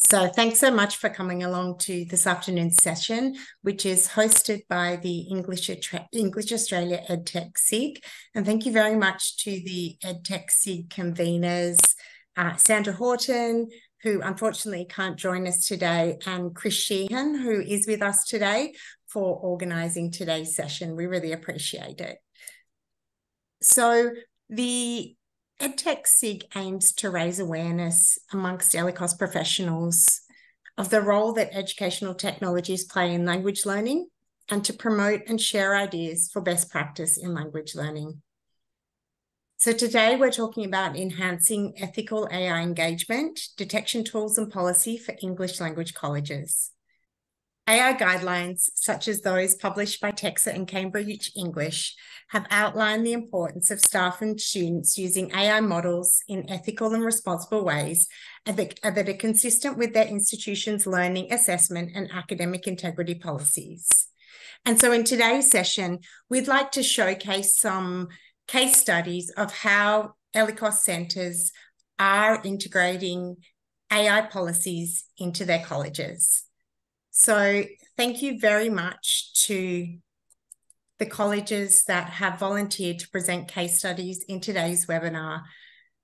So thanks so much for coming along to this afternoon's session, which is hosted by the English Australia Ed-Tech SIG. And thank you very much to the Ed-Tech SIG conveners, Sandra Horton, who unfortunately can't join us today, and Chris Sheehan, who is with us today, for organising today's session. We really appreciate it. So the Ed-Tech SIG aims to raise awareness amongst ELICOS professionals of the role that educational technologies play in language learning and to promote and share ideas for best practice in language learning. So today we're talking about enhancing ethical AI engagement, detection tools and policy for English language colleges. AI guidelines, such as those published by Texas and Cambridge English, have outlined the importance of staff and students using AI models in ethical and responsible ways that are consistent with their institution's learning, assessment, and academic integrity policies. And so in today's session, we'd like to showcase some case studies of how ELICOS centres are integrating AI policies into their colleges. So thank you very much to the colleges that have volunteered to present case studies in today's webinar.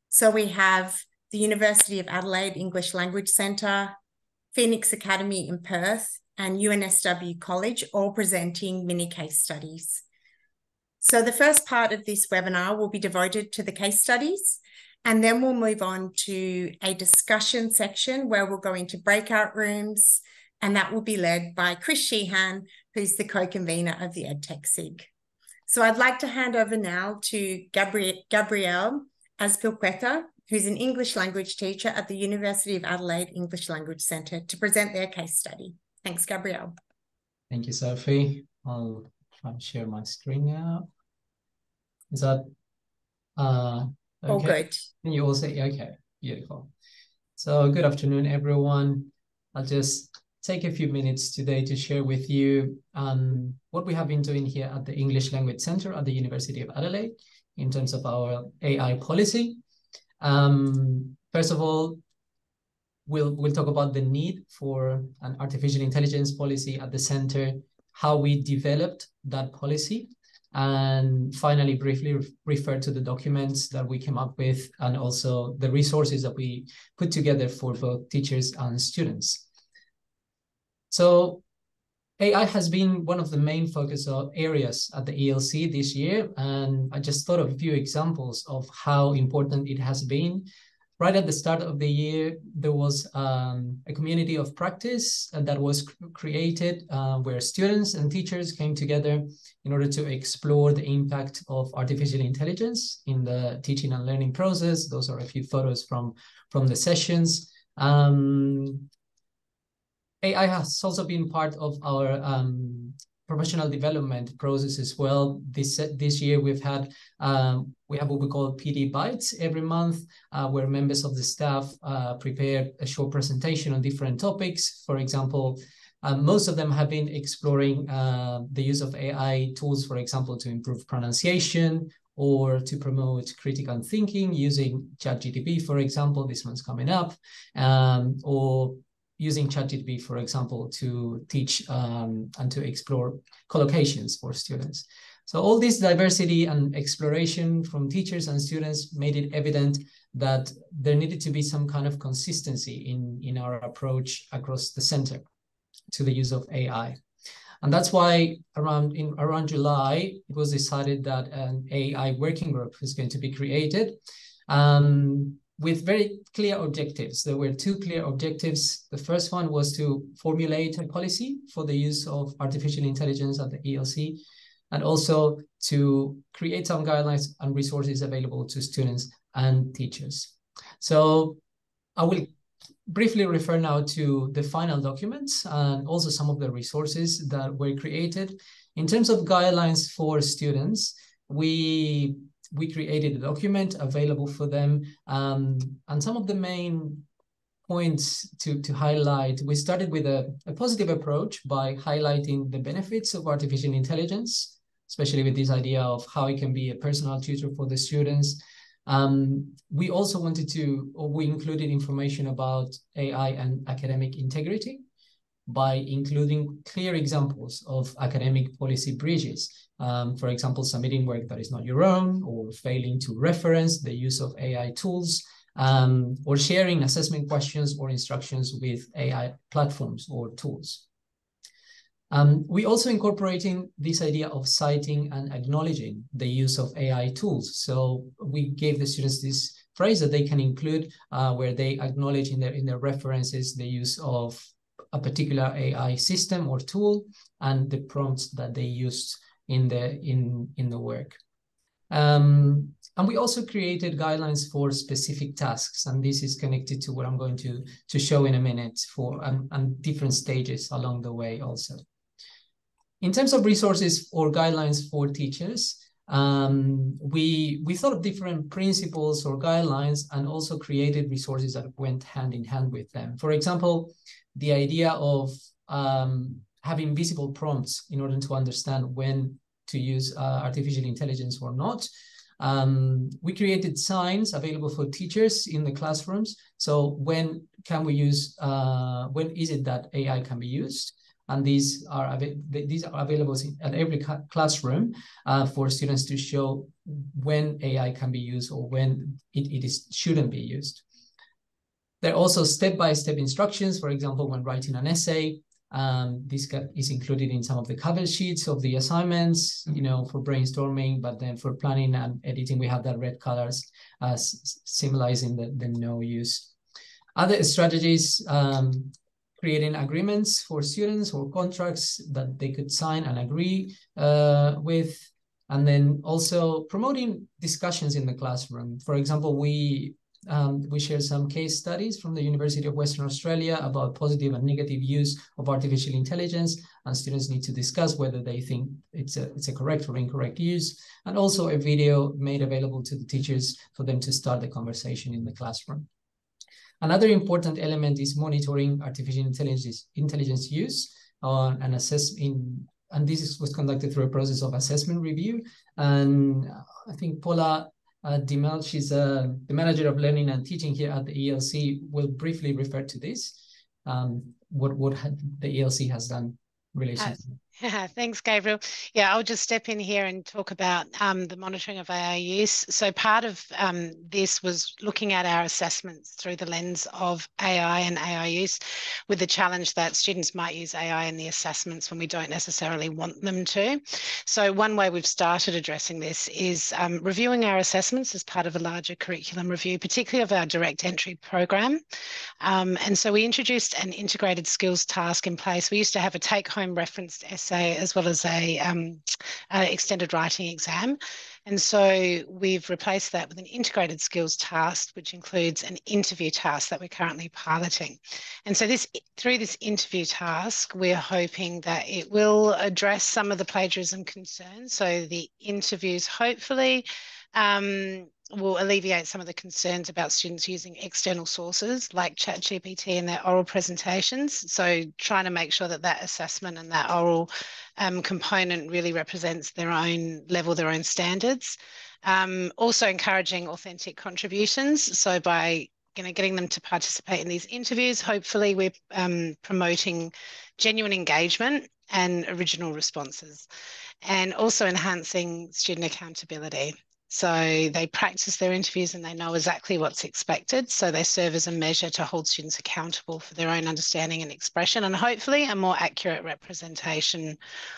So we have the University of Adelaide English Language Centre, Phoenix Academy in Perth, and UNSW College, all presenting mini case studies. So the first part of this webinar will be devoted to the case studies, and then we'll move on to a discussion section where we'll go into breakout rooms, and that will be led by Chris Sheehan, who's the co-convener of the Ed-Tech SIG. So I'd like to hand over now to Gabrielle Azpilcueta, who's an English language teacher at the University of Adelaide English Language Centre, to present their case study. Thanks, Gabrielle. Thank you, Sophie. I'll try and share my screen now. Is that okay? All good. Can you all see? Okay, beautiful. So good afternoon, everyone. I'll just take a few minutes today to share with you what we have been doing here at the English Language Centre at the University of Adelaide in terms of our AI policy. First of all, we'll talk about the need for an artificial intelligence policy at the centre, how we developed that policy, and finally briefly refer to the documents that we came up with and also the resources that we put together for both teachers and students. So AI has been one of the main focus areas at the ELC this year, and I just thought of a few examples of how important it has been. Right at the start of the year, there was a community of practice that was created where students and teachers came together in order to explore the impact of artificial intelligence in the teaching and learning process. Those are a few photos from the sessions. AI has also been part of our professional development process as well. This year we have what we call PD Bites every month, where members of the staff prepare a short presentation on different topics. For example, most of them have been exploring the use of AI tools, for example, to improve pronunciation or to promote critical thinking using Chat GPT, for example. This one's coming up, or using Chat GPT, for example, to teach and to explore collocations for students. So all this diversity and exploration from teachers and students made it evident that there needed to be some kind of consistency in our approach across the center to the use of AI. And that's why around July, it was decided that an AI working group is going to be created. With very clear objectives. There were two clear objectives. The first one was to formulate a policy for the use of artificial intelligence at the ELC, and also to create some guidelines and resources available to students and teachers. So I will briefly refer now to the final documents and also some of the resources that were created. In terms of guidelines for students, we created a document available for them, and some of the main points to highlight. We started with a positive approach by highlighting the benefits of artificial intelligence, especially with this idea of how it can be a personal tutor for the students. We also we included information about AI and academic integrity by including clear examples of academic policy breaches. For example, submitting work that is not your own, or failing to reference the use of AI tools, or sharing assessment questions or instructions with AI platforms or tools. We also incorporating this idea of citing and acknowledging the use of AI tools. So we gave the students this phrase that they can include where they acknowledge in their references the use of a particular AI system or tool and the prompts that they used in the work. And we also created guidelines for specific tasks, and this is connected to what I'm going to show in a minute for and different stages along the way also. In terms of resources or guidelines for teachers, we thought of different principles or guidelines and also created resources that went hand in hand with them. For example, the idea of having visible prompts in order to understand when to use artificial intelligence or not. We created signs available for teachers in the classrooms. So when can we use, when is it that AI can be used? And these are available at every classroom for students to show when AI can be used or when it shouldn't be used. There are also step-by-step instructions, for example, when writing an essay. This is included in some of the cover sheets of the assignments, for brainstorming, but then for planning and editing, we have that red colors symbolizing the no use. Other strategies, creating agreements for students or contracts that they could sign and agree with, and then also promoting discussions in the classroom. For example, we share some case studies from the University of Western Australia about positive and negative use of artificial intelligence, and students need to discuss whether they think it's a correct or incorrect use, and also a video made available to the teachers for them to start the conversation in the classroom. Another important element is monitoring artificial intelligence use and assessment. And this was conducted through a process of assessment review. And I think Paula Dimel, she's the manager of learning and teaching here at the ELC, will briefly refer to this, what the ELC has done in relation to that. Thanks, Gabriel. Yeah, I'll just step in here and talk about the monitoring of AI use. So part of this was looking at our assessments through the lens of AI and AI use, with the challenge that students might use AI in the assessments when we don't necessarily want them to. So one way we've started addressing this is reviewing our assessments as part of a larger curriculum review, particularly of our direct entry program. And so we introduced an integrated skills task in place. We used to have a take-home referenced essay as well as a extended writing exam. And so we've replaced that with an integrated skills task, which includes an interview task that we're currently piloting. And so through this interview task, we're hoping that it will address some of the plagiarism concerns. So the interviews hopefully will alleviate some of the concerns about students using external sources like Chat GPT in their oral presentations. So trying to make sure that that assessment and that oral component really represents their own level, their own standards. Also encouraging authentic contributions. So by getting them to participate in these interviews, hopefully we're promoting genuine engagement and original responses, and also enhancing student accountability. So they practice their interviews and they know exactly what's expected. So they serve as a measure to hold students accountable for their own understanding and expression, and hopefully a more accurate representation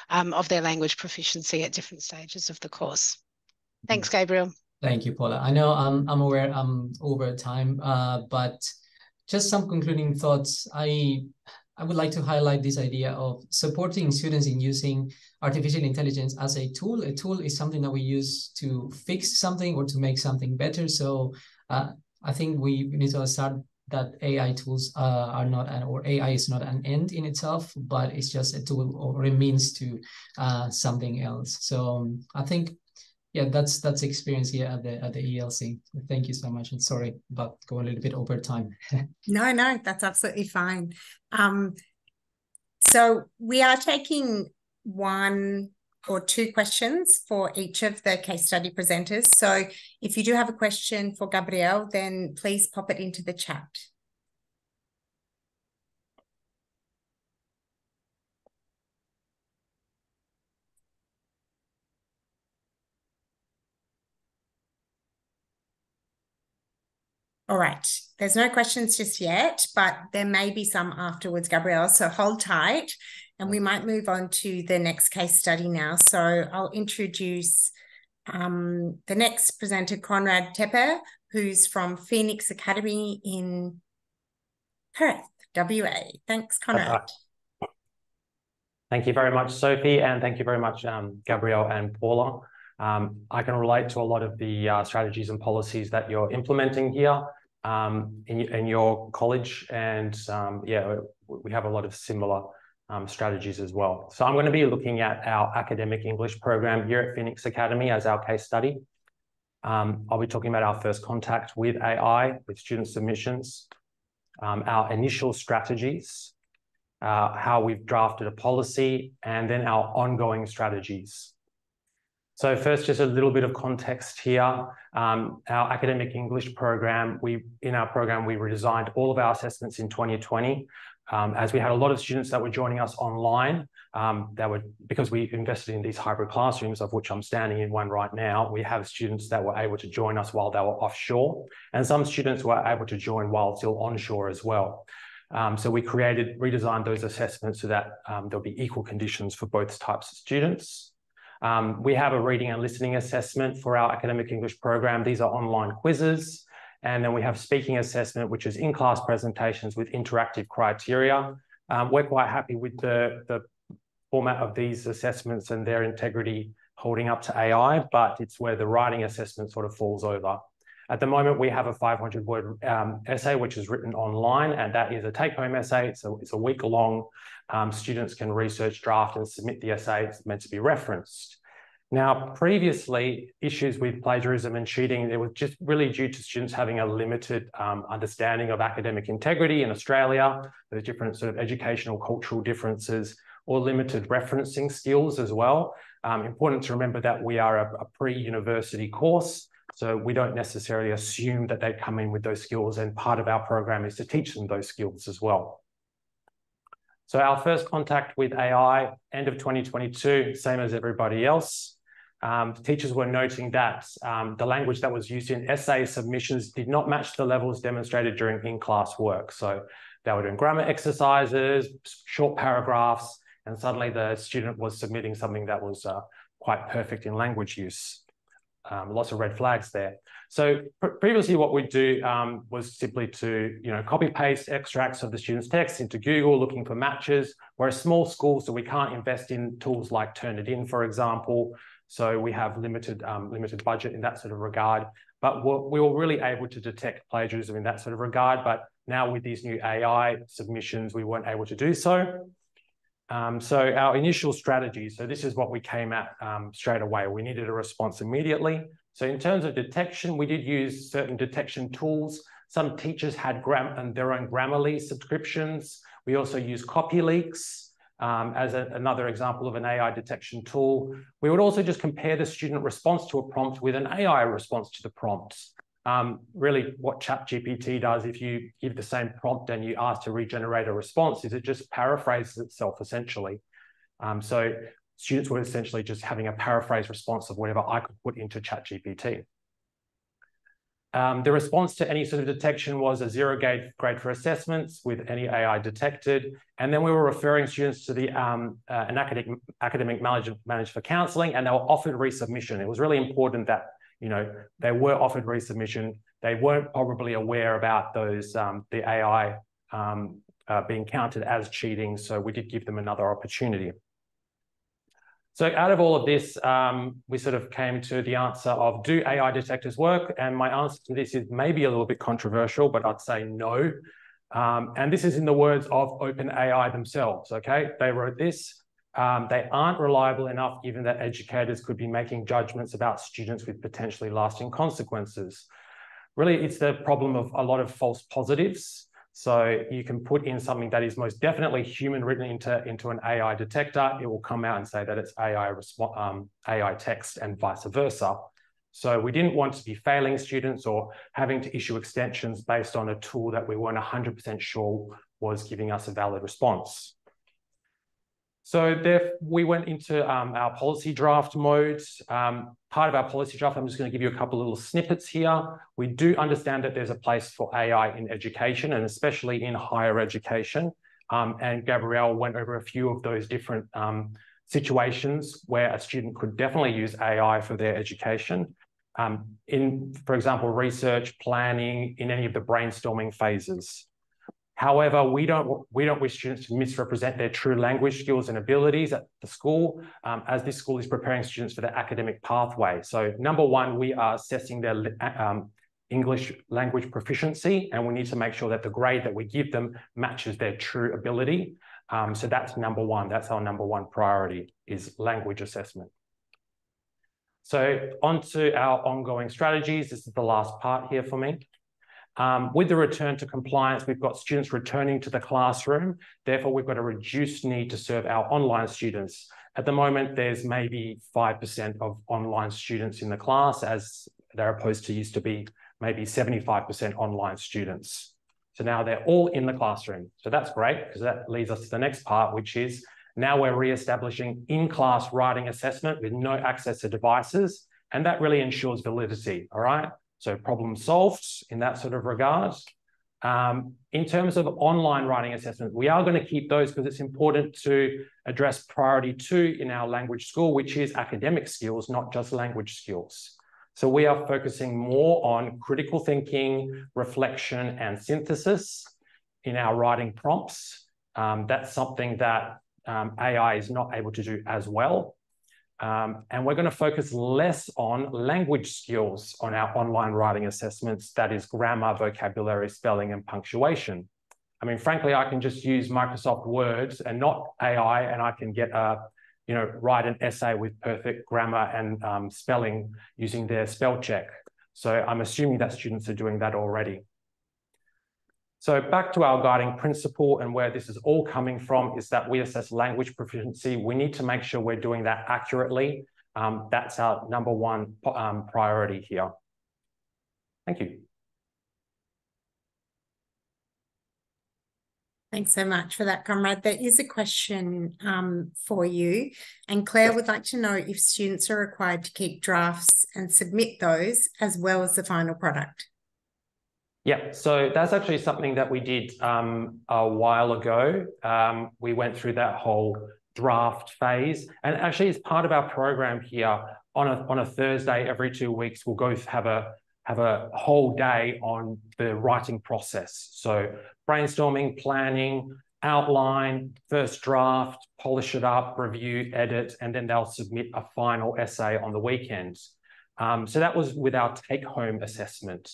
of their language proficiency at different stages of the course. Thanks, Gabriel. Thank you, Paula. I know I'm aware I'm over time, but just some concluding thoughts. I would like to highlight this idea of supporting students in using artificial intelligence as a tool. A tool is something that we use to fix something or to make something better. So I think we need to start that AI tools are not, or AI is not an end in itself, but it's just a tool or a means to something else. So I think, yeah, that's experience here at the ELC. Thank you so much. And sorry about going a little bit over time. No, that's absolutely fine. So we are taking one or 2 questions for each of the case study presenters. So if you do have a question for Gabrielle, then please pop it into the chat. All right, there's no questions just yet, but there may be some afterwards, Gabrielle, so hold tight and we might move on to the next case study now. So I'll introduce the next presenter, Conrad Tepper, who's from Phoenix Academy in Perth, WA. Thanks, Conrad. Thank you very much, Sophie, and thank you very much, Gabrielle and Paula. I can relate to a lot of the strategies and policies that you're implementing here in your college, and yeah, we have a lot of similar strategies as well. So I'm going to be looking at our academic English program here at Phoenix Academy as our case study. I'll be talking about our first contact with AI, with student submissions, our initial strategies, how we've drafted a policy, and then our ongoing strategies. So first, just a little bit of context here. Our academic English program, in our program, we redesigned all of our assessments in 2020. As we had a lot of students that were joining us online, because we invested in these hybrid classrooms, of which I'm standing in one right now. We have students that were able to join us while they were offshore, and some students were able to join while still onshore as well. So we redesigned those assessments so that there'll be equal conditions for both types of students. We have a reading and listening assessment for our academic English program. These are online quizzes. And then we have speaking assessment, which is in-class presentations with interactive criteria. We're quite happy with the format of these assessments and their integrity holding up to AI, but it's where the writing assessment sort of falls over. At the moment, we have a 500-word essay, which is written online, and that is a take-home essay. So it's a week long. Students can research, draft, and submit the essay. It's meant to be referenced. Now, previously, issues with plagiarism and cheating, it was just really due to students having a limited understanding of academic integrity in Australia. There's different sort of educational, cultural differences, or limited referencing skills as well. Important to remember that we are a pre-university course, so we don't necessarily assume that they come in with those skills, and part of our program is to teach them those skills as well. So our first contact with AI, end of 2022, same as everybody else. Teachers were noting that the language that was used in essay submissions did not match the levels demonstrated during in-class work. So they were doing grammar exercises, short paragraphs, and suddenly the student was submitting something that was quite perfect in language use. Lots of red flags there. So previously what we'd do was simply to copy paste extracts of the student's text into Google looking for matches. We're a small school, so we can't invest in tools like Turnitin, for example. So we have limited budget in that sort of regard. But we were really able to detect plagiarism in that sort of regard. But now with these new AI submissions, we weren't able to do so. So our initial strategy, so this is what we came at straight away. We needed a response immediately. So in terms of detection, we did use certain detection tools. Some teachers had their own Grammarly subscriptions. We also use CopyLeaks as another example of an AI detection tool. We would also just compare the student response to a prompt with an AI response to the prompt. Really what Chat GPT does, if you give the same prompt and you ask to regenerate a response, is it just paraphrases itself essentially. So students were essentially just having a paraphrase response of whatever I could put into Chat GPT. The response to any sort of detection was a 0 grade for assessments with any AI detected. And then we were referring students to an academic manager for counselling, and they were offered resubmission. It was really important that they were offered resubmission. They weren't probably aware about those the AI being counted as cheating, so we did give them another opportunity. So out of all of this, we sort of came to the answer of, do AI detectors work? And my answer to this is maybe a little bit controversial, but I'd say no. And this is in the words of OpenAI themselves, okay? They wrote this. They aren't reliable enough, given that educators could be making judgments about students with potentially lasting consequences. Really, it's the problem of a lot of false positives. So you can put in something that is most definitely human written into an AI detector. It will come out and say that it's AI text and vice versa. So we didn't want to be failing students or having to issue extensions based on a tool that we weren't 100% sure was giving us a valid response. So we went into our policy draft mode. Part of our policy draft, I'm just going to give you a couple of little snippets here. We do understand that there's a place for AI in education, and especially in higher education. And Gabrielle went over a few of those different situations where a student could definitely use AI for their education. For example, research, planning, in any of the brainstorming phases. However, we don't wish students to misrepresent their true language skills and abilities at the school, as this school is preparing students for their academic pathway. So number one, we are assessing their English language proficiency, and we need to make sure that the grade that we give them matches their true ability. So that's number one. That's our number one priority, is language assessment. So on to our ongoing strategies. This is the last part here for me. With the return to compliance, we've got students returning to the classroom. Therefore, we've got a reduced need to serve our online students. At the moment, there's maybe 5% of online students in the class, as they're opposed to used to be maybe 75% online students. So now they're all in the classroom. So that's great, because that leads us to the next part, which is now we're re-establishing in-class writing assessment with no access to devices. And that really ensures validity, all right? So problem solved in that sort of regard. In terms of online writing assessment, we are going to keep those because it's important to address priority 2 in our language school, which is academic skills, not just language skills. So we are focusing more on critical thinking, reflection, and synthesis in our writing prompts. That's something that AI is not able to do as well. And we're going to focus less on language skills on our online writing assessments, that is grammar, vocabulary, spelling, and punctuation. I mean, frankly, I can just use Microsoft Word and not AI, and I can get write an essay with perfect grammar and spelling using their spell check. So I'm assuming that students are doing that already. So back to our guiding principle, and where this is all coming from is that we assess language proficiency. We need to make sure we're doing that accurately. That's our number one priority here. Thank you. Thanks so much for that, Conrad. There is a question for you, and Claire would like to know if students are required to keep drafts and submit those as well as the final product. Yeah, so that's actually something that we did a while ago. We went through that whole draft phase, and actually, as part of our program here, on a Thursday every 2 weeks, we'll go have a whole day on the writing process. So brainstorming, planning, outline, first draft, polish it up, review, edit, and then they'll submit a final essay on the weekend. So that was with our take-home assessment.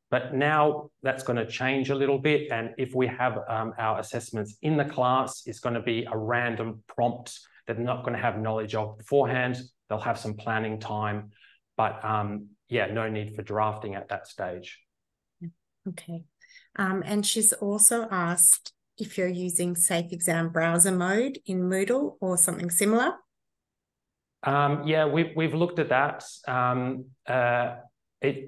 But now that's going to change a little bit. And if we have our assessments in the class, it's going to be a random prompt that they're not going to have knowledge of beforehand. They'll have some planning time, but yeah, no need for drafting at that stage. Okay. And she's also asked if you're using Safe Exam Browser mode in Moodle or something similar. Yeah, we've looked at that.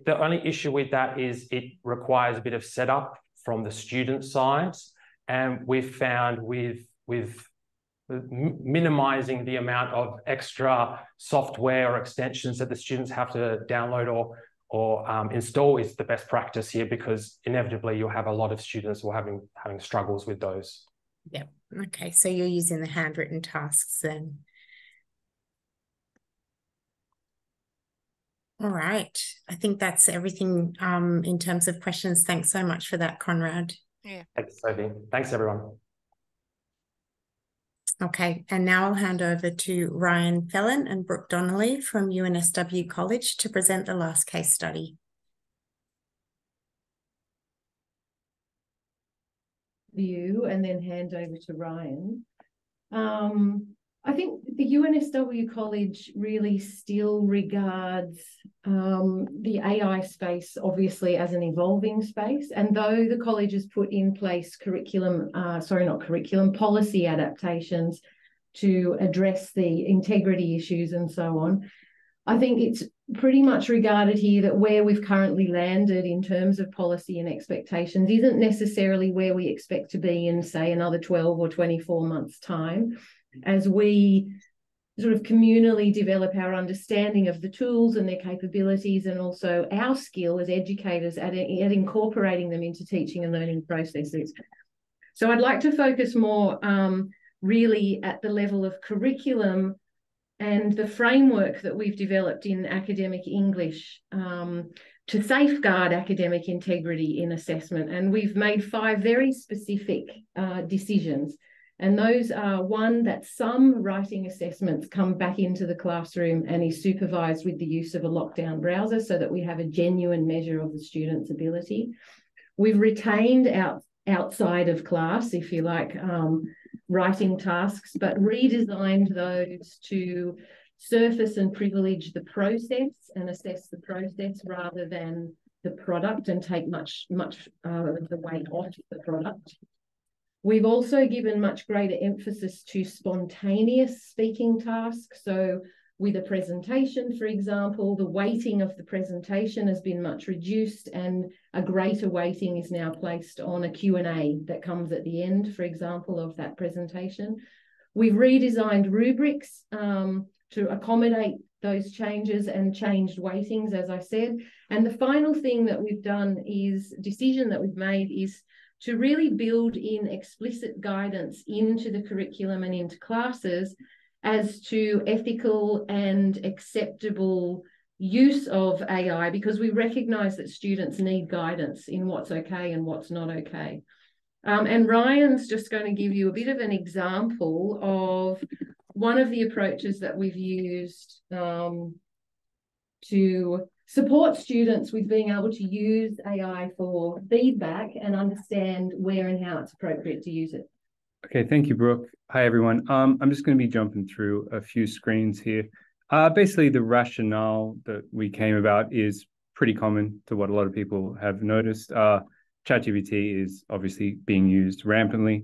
The only issue with that is it requires a bit of setup from the student side. And we've found with minimizing the amount of extra software or extensions that the students have to download or install is the best practice here, because inevitably you'll have a lot of students who are having struggles with those. Yeah. Okay. So you're using the handwritten tasks then. All right. I think that's everything in terms of questions. Thanks so much for that, Conrad. Yeah. Thanks, Sophie. Thanks, everyone. Okay. And now I'll hand over to Ryan Fellon and Brooke Donnelly from UNSW College to present the last case study. You and then hand over to Ryan. I think the UNSW College really still regards the AI space, obviously, as an evolving space. And though the college has put in place policy adaptations to address the integrity issues and so on, I think it's pretty much regarded here that where we've currently landed in terms of policy and expectations isn't necessarily where we expect to be in, say, another 12 or 24 months' time, as we sort of communally develop our understanding of the tools and their capabilities, and also our skill as educators at incorporating them into teaching and learning processes. So I'd like to focus more really at the level of curriculum and the framework that we've developed in academic English to safeguard academic integrity in assessment. And we've made 5 very specific decisions. And those are: 1, that some writing assessments come back into the classroom and is supervised with the use of a lockdown browser so that we have a genuine measure of the student's ability. We've retained outside of class, if you like, writing tasks, but redesigned those to surface and privilege the process and assess the process rather than the product, and take much of the weight off the product. We've also given much greater emphasis to spontaneous speaking tasks. So with a presentation, for example, the weighting of the presentation has been much reduced, and a greater weighting is now placed on a Q&A that comes at the end, for example, of that presentation. We've redesigned rubrics to accommodate those changes and changed weightings, as I said. And the final thing that we've done decision that we've made is to really build in explicit guidance into the curriculum and into classes as to ethical and acceptable use of AI, because we recognise that students need guidance in what's okay and what's not okay. And Ryan's just going to give you a bit of an example of one of the approaches that we've used to support students with being able to use AI for feedback and understand where and how it's appropriate to use it. Okay, thank you, Brooke. Hi, everyone. I'm just going to be jumping through a few screens here. Basically, the rationale that we came about is pretty common to what a lot of people have noticed. Chat GPT is obviously being used rampantly.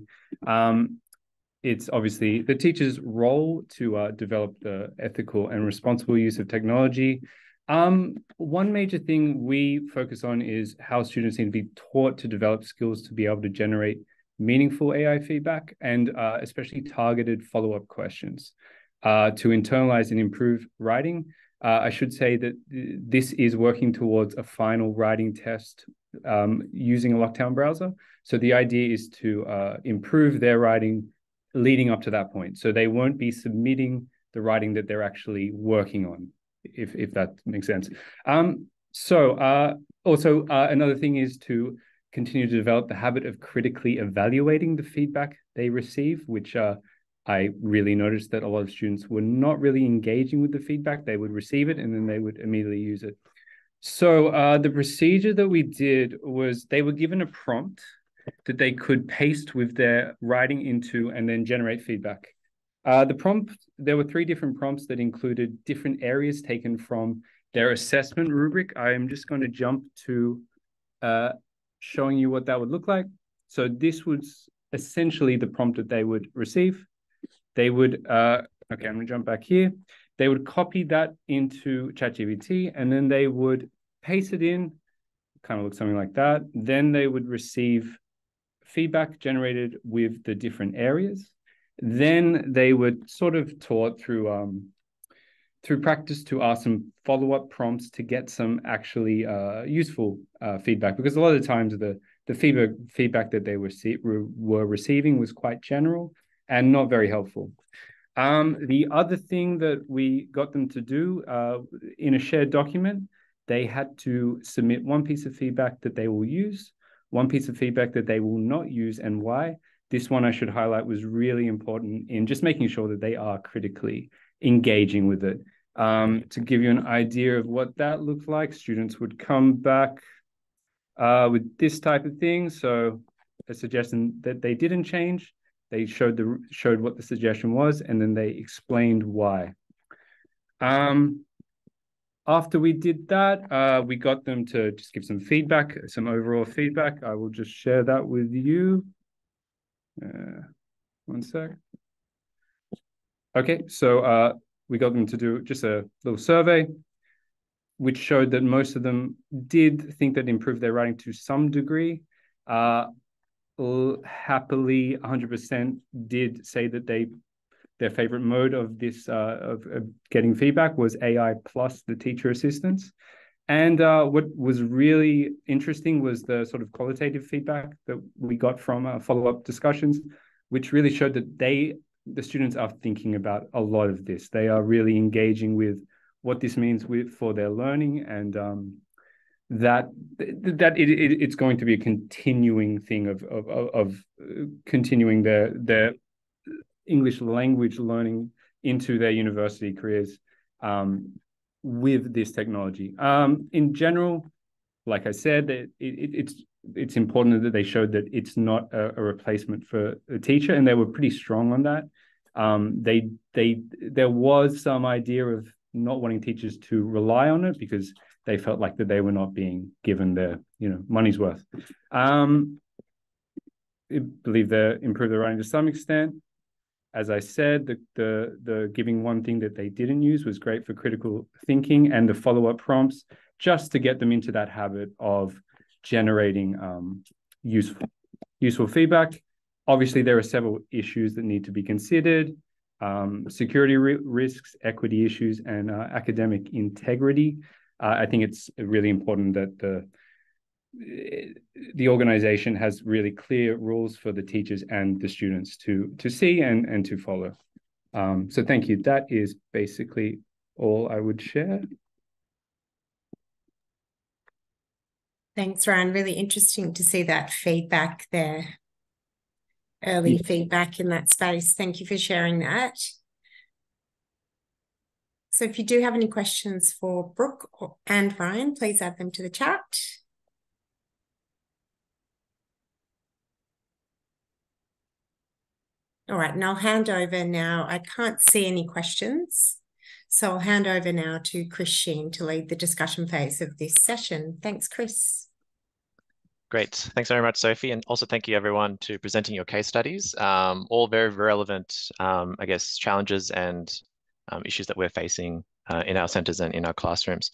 It's obviously the teacher's role to develop the ethical and responsible use of technology. One major thing we focus on is how students need to be taught to develop skills to be able to generate meaningful AI feedback, and especially targeted follow-up questions to internalize and improve writing. I should say that this is working towards a final writing test using a lockdown browser. So the idea is to improve their writing leading up to that point. So they won't be submitting the writing that they're actually working on, if that makes sense. Also, another thing is to continue to develop the habit of critically evaluating the feedback they receive, which I really noticed that a lot of students were not really engaging with the feedback. They would receive it and then they would immediately use it. So the procedure that we did was they were given a prompt that they could paste with their writing into and then generate feedback. The prompt, there were 3 different prompts that included different areas taken from their assessment rubric. I am just going to jump to showing you what that would look like. So this was essentially the prompt that they would receive. They would, okay, I'm going to jump back here. They would copy that into Chat GPT and then they would paste it in, kind of look something like that. Then they would receive feedback generated with the different areas. Then they were sort of taught through practice to ask some follow-up prompts to get some actually useful feedback, because a lot of the times the feedback that they were receiving was quite general and not very helpful. The other thing that we got them to do in a shared document, they had to submit one piece of feedback that they will use, one piece of feedback that they will not use, and why. This one I should highlight was really important in just making sure that they are critically engaging with it. To give you an idea of what that looked like, students would come back with this type of thing. So a suggestion that they didn't change. They showed what the suggestion was, and then they explained why. After we did that, we got them to just give some feedback, some overall feedback. I will just share that with you. One sec. Okay, so we got them to do just a little survey, which showed that most of them did think that improved their writing to some degree. Happily, 100% did say that their favorite mode of this of getting feedback was AI plus the teacher assistance. And what was really interesting was the sort of qualitative feedback that we got from follow-up discussions, which really showed that the students are thinking about a lot of this. They are really engaging with what this means for their learning, and that it's going to be a continuing thing of continuing their English language learning into their university careers with this technology. In general, like I said, it's important that they showed that it's not a replacement for a teacher, and they were pretty strong on that. There was some idea of not wanting teachers to rely on it because they felt like that they were not being given their money's worth. I believe they improved their writing to some extent. As I said, the giving one thing that they didn't use was great for critical thinking, and the follow-up prompts just to get them into that habit of generating useful feedback. Obviously, there are several issues that need to be considered: security risks, equity issues, and academic integrity. I think it's really important that the organization has really clear rules for the teachers and the students to see and to follow. So thank you. That is basically all I would share. Thanks, Ryan. Really interesting to see that feedback there. Early feedback in that space. Thank you for sharing that. So if you do have any questions for Brooke and Ryan, please add them to the chat. All right, and I'll hand over now. I can't see any questions, so I'll hand over now to Chris Sheen to lead the discussion phase of this session. Thanks, Chris. Great. Thanks very much, Sophie. And also thank you everyone to presenting your case studies. All very relevant, I guess, challenges and issues that we're facing in our centers and in our classrooms.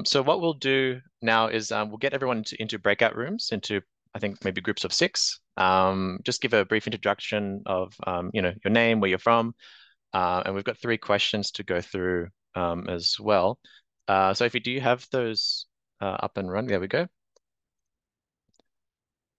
So what we'll do now is we'll get everyone into breakout rooms, into I think maybe groups of 6. Just give a brief introduction of your name, where you're from, and we've got 3 questions to go through as well. Sophie, do you have those up and running? There we go.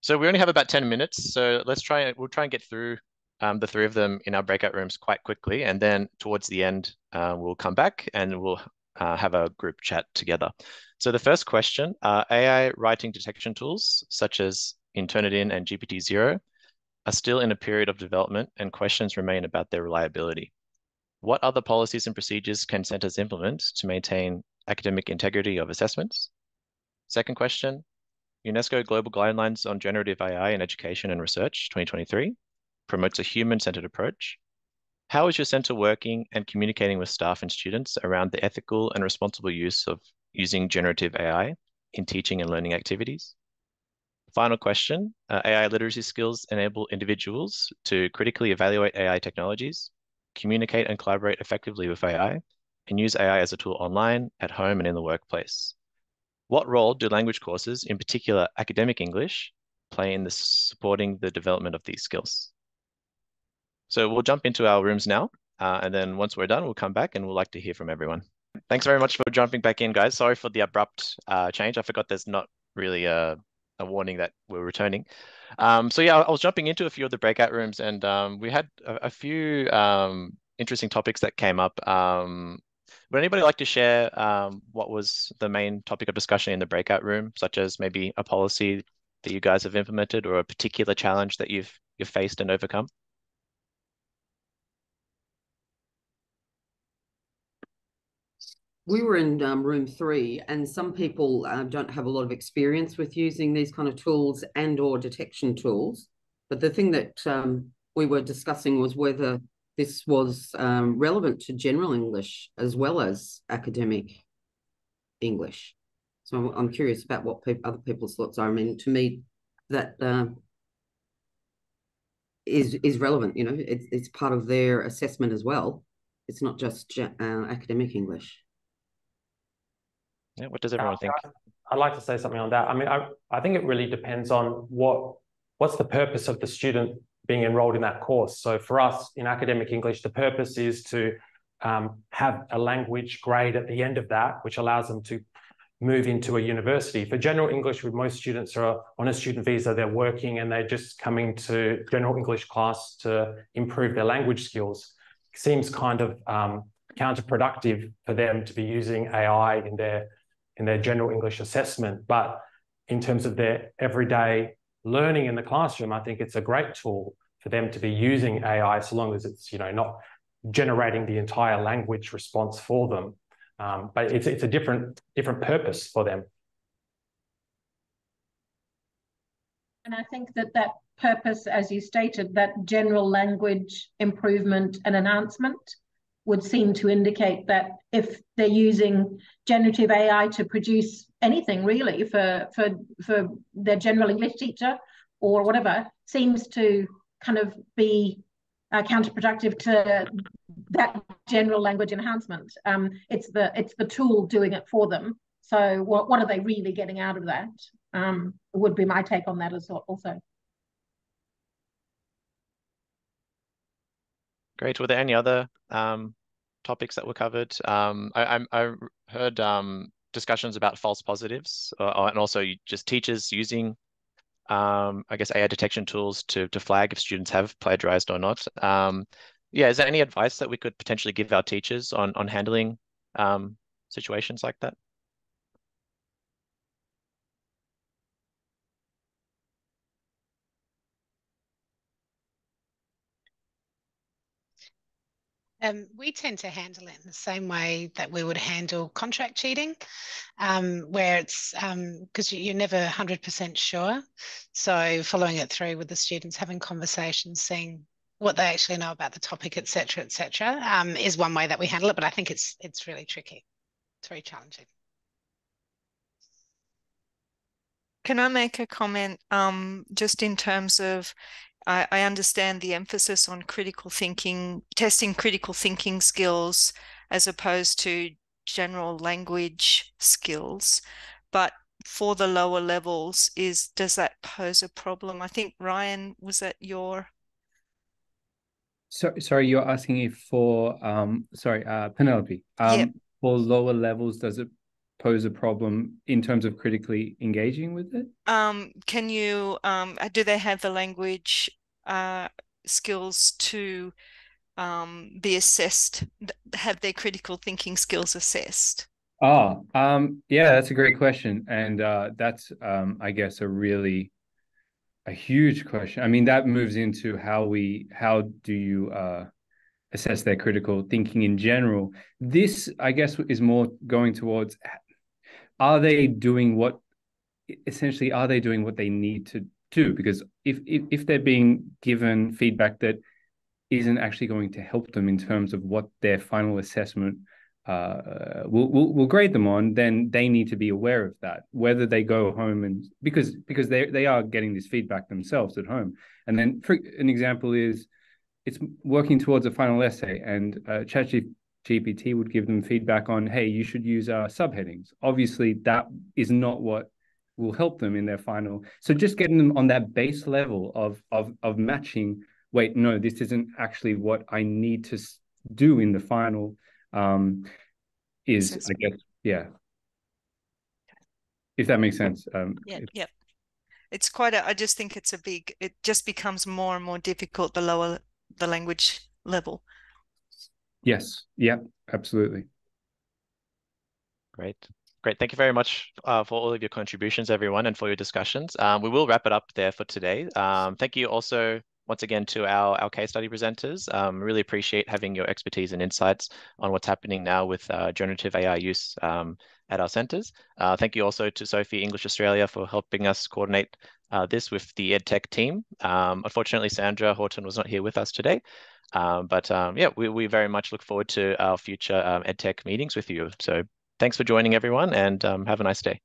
So we only have about 10 minutes, so we'll try and get through the 3 of them in our breakout rooms quite quickly, and then towards the end we'll come back and we'll have a group chat together. So the first question, AI writing detection tools such as Turnitin and GPT-0 are still in a period of development, and questions remain about their reliability. What other policies and procedures can centers implement to maintain academic integrity of assessments? Second question, UNESCO Global Guidelines on Generative AI in Education and Research 2023 promotes a human-centered approach. How is your center working and communicating with staff and students around the ethical and responsible use of using generative AI in teaching and learning activities? Final question, AI literacy skills enable individuals to critically evaluate AI technologies, communicate and collaborate effectively with AI, and use AI as a tool online, at home, and in the workplace. What role do language courses, in particular academic English, play in supporting the development of these skills? So we'll jump into our rooms now, and then once we're done, we'll come back and we'll like to hear from everyone. Thanks very much for jumping back in, guys. Sorry for the abrupt change. I forgot there's not really a warning that we're returning. So yeah, I was jumping into a few of the breakout rooms, and we had a few interesting topics that came up. Would anybody like to share what was the main topic of discussion in the breakout room, such as maybe a policy that you guys have implemented or a particular challenge that you've faced and overcome? We were in room 3, and some people don't have a lot of experience with using these kind of tools and or detection tools. But the thing that we were discussing was whether this was relevant to general English as well as academic English. So I'm curious about what other people's thoughts are. I mean, to me, that is relevant. You know, it's part of their assessment as well. It's not just academic English. Yeah, what does everyone think? I'd like to say something on that. I mean, I think it really depends on what's the purpose of the student being enrolled in that course. So for us in academic English, the purpose is to have a language grade at the end of that, which allows them to move into a university. For general English, with most students are on a student visa, they're working and they're just coming to general English class to improve their language skills. It seems kind of counterproductive for them to be using AI in their general English assessment. But in terms of their everyday learning in the classroom, I think it's a great tool for them to be using AI, so long as it's, you know, not generating the entire language response for them. But it's a different purpose for them. And I think that purpose, as you stated, that general language improvement and enhancement would seem to indicate that if they're using generative AI to produce anything really for their general English teacher or whatever, seems to kind of be counterproductive to that general language enhancement. It's the tool doing it for them. So what are they really getting out of that? Would be my take on that as well also. Great. Were there any other topics that were covered? I heard discussions about false positives and also just teachers using, I guess, AI detection tools to flag if students have plagiarized or not. Yeah, is there any advice that we could potentially give our teachers on handling situations like that? We tend to handle it in the same way that we would handle contract cheating, where it's because you're never 100% sure. So following it through with the students, having conversations, seeing what they actually know about the topic, et cetera, is one way that we handle it. But I think it's really tricky. It's very challenging. Can I make a comment just in terms of I understand the emphasis on critical thinking, testing critical thinking skills as opposed to general language skills, but for the lower levels, does that pose a problem? I think, Ryan, was that your... Sorry, you're asking if for, Penelope, yeah. For lower levels, does it pose a problem in terms of critically engaging with it? Can you, do they have the language skills to be assessed, have their critical thinking skills assessed? Yeah, that's a great question. And that's, I guess, a huge question. I mean, that moves into how do you assess their critical thinking in general. This, I guess, is more going towards, are they doing what they need to do? Because if they're being given feedback that isn't actually going to help them in terms of what their final assessment will grade them on, then they need to be aware of that, whether they go home and because they are getting this feedback themselves at home. And then for an example is it's working towards a final essay, and Chat GPT would give them feedback on, hey, you should use subheadings. Obviously, that is not what will help them in their final. So just getting them on that base level of matching, wait, no, this isn't actually what I need to do in the final, is, I guess, yeah. If that makes sense. Yeah. It's quite I just think it just becomes more and more difficult the lower the language level. Yes. Yeah, absolutely. Great. Thank you very much for all of your contributions, everyone, and for your discussions. We will wrap it up there for today. Thank you also once again to our case study presenters. Really appreciate having your expertise and insights on what's happening now with generative AI use at our centres. Thank you also to Sophie, English Australia, for helping us coordinate this with the EdTech team. Unfortunately, Sandra Horton was not here with us today. But yeah, we very much look forward to our future EdTech meetings with you. So thanks for joining, everyone, and have a nice day.